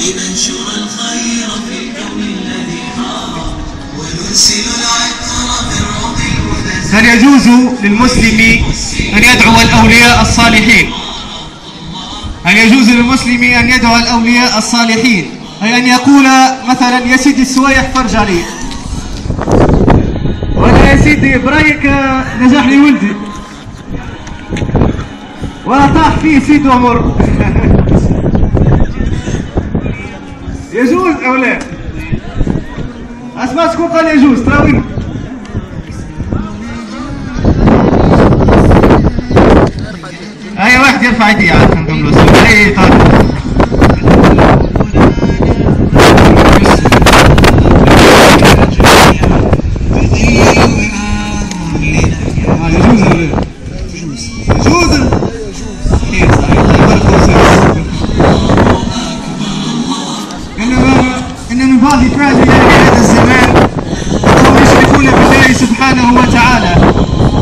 لننشر الخير في الكون الذي حار ونرسل العطر في الروض المدسر. هل يجوز للمسلم أن يدعو الأولياء الصالحين؟ هل يجوز للمسلم أن يدعو الأولياء الصالحين؟ أي أن يقول مثلا يا سيدي السوايح فرج علي، ولا يا سيدي برايك نجح لي ولدي، ولا طاح فيه سيد عمر. يجوز أو لا؟ أسمع شكون قال يجوز تراوي؟ أي واحد يرفع يديه عاد نكملوا السؤال. أي طارق. إن من بعض فعل هذا الزمان هم يشركون بالله سبحانه وتعالى،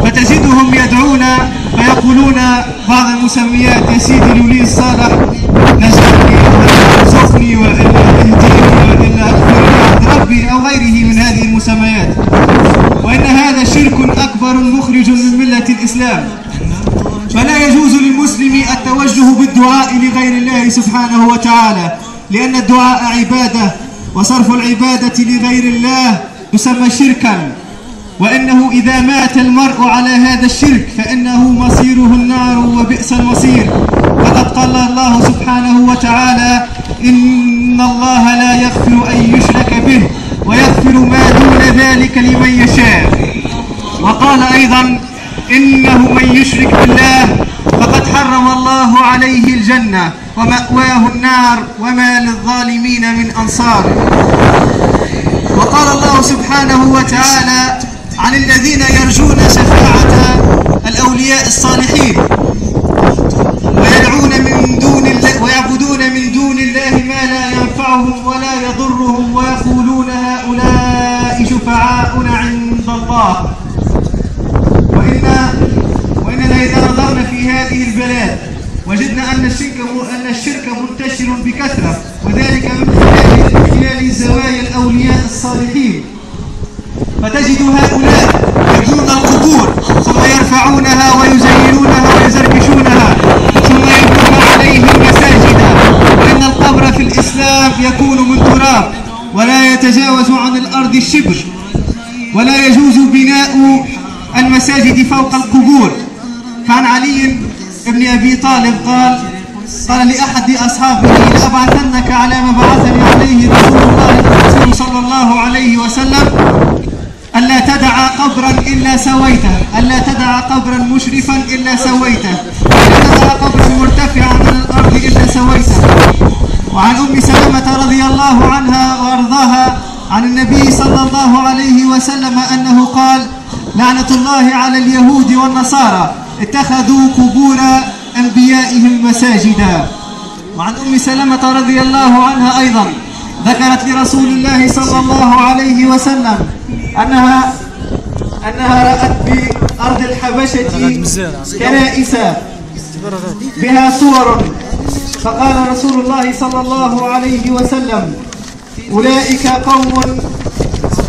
فتجدهم يدعون فيقولون بعض المسميات يا سيدي الولي الصالح نجحني وارزقني والا اهديني والا اغفر لي عند ربي او غيره من هذه المسميات، وان هذا شرك اكبر مخرج من مله الاسلام. فلا يجوز للمسلم التوجه بالدعاء لغير الله سبحانه وتعالى، لأن الدعاء عبادة، وصرف العبادة لغير الله يسمى شركا، وإنه إذا مات المرء على هذا الشرك فإنه مصيره النار وبئس المصير. فقد قال الله سبحانه وتعالى إن الله لا يغفر أن يشرك به ويغفر ما دون ذلك لمن يشاء. وقال أيضا إنه من يشرك بالله فقد حرم الله عليه الجنة ومأواه النار وما للظالمين من أنصار. وقال الله سبحانه وتعالى عن الذين يرجون شفاعة الأولياء الصالحين ويعبدون من دون الله ما لا ينفعهم ولا يضرهم ويقولون هؤلاء شفعاؤنا عند الله. وإننا إذا نظرنا في هذه البلاد وجدنا أن الشرك منتشر بكثرة، وذلك من خلال زوايا الأولياء الصالحين. فتجد هؤلاء يبنون القبور ثم يرفعونها ويزينونها ويزركشونها ثم يبنون عليهم مساجدا، وإن القبر في الإسلام يكون من تراب ولا يتجاوز عن الأرض الشبر، ولا يجوز بناء المساجد فوق القبور. فعن علي ابن أبي طالب قال لأحد أصحابه لأبعثنك على ما بعثني عليه رسول صلى الله عليه وسلم ألا تدع قبرا إلا سويته، ألا تدع قبرا مشرفا إلا سويته، ألا تدع قبرا مرتفعا من الأرض إلا سويته. وعن أم سلمة رضي الله عنها وأرضاها عن النبي صلى الله عليه وسلم أنه قال لعنة الله على اليهود والنصارى اتخذوا قبور أنبيائهم مساجدا. وعن أم سلمة رضي الله عنها أيضا ذكرت لرسول الله صلى الله عليه وسلم أنها رأت بأرض الحبشة كنائس بها صور، فقال رسول الله صلى الله عليه وسلم أولئك قوم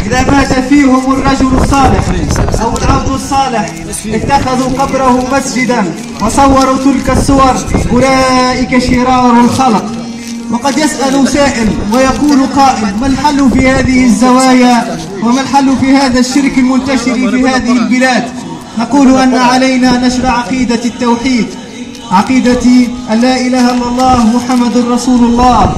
إذا مات فيهم الرجل الصالح أو العبد الصالح اتخذوا قبره مسجدا وصوروا تلك الصور، أولئك شرار الخلق. وقد يسأل سائل ويقول قائل ما الحل في هذه الزوايا وما الحل في هذا الشرك المنتشر في هذه البلاد؟ نقول أن علينا نشر عقيدة التوحيد، عقيدة أن لا إله إلا الله محمد رسول الله،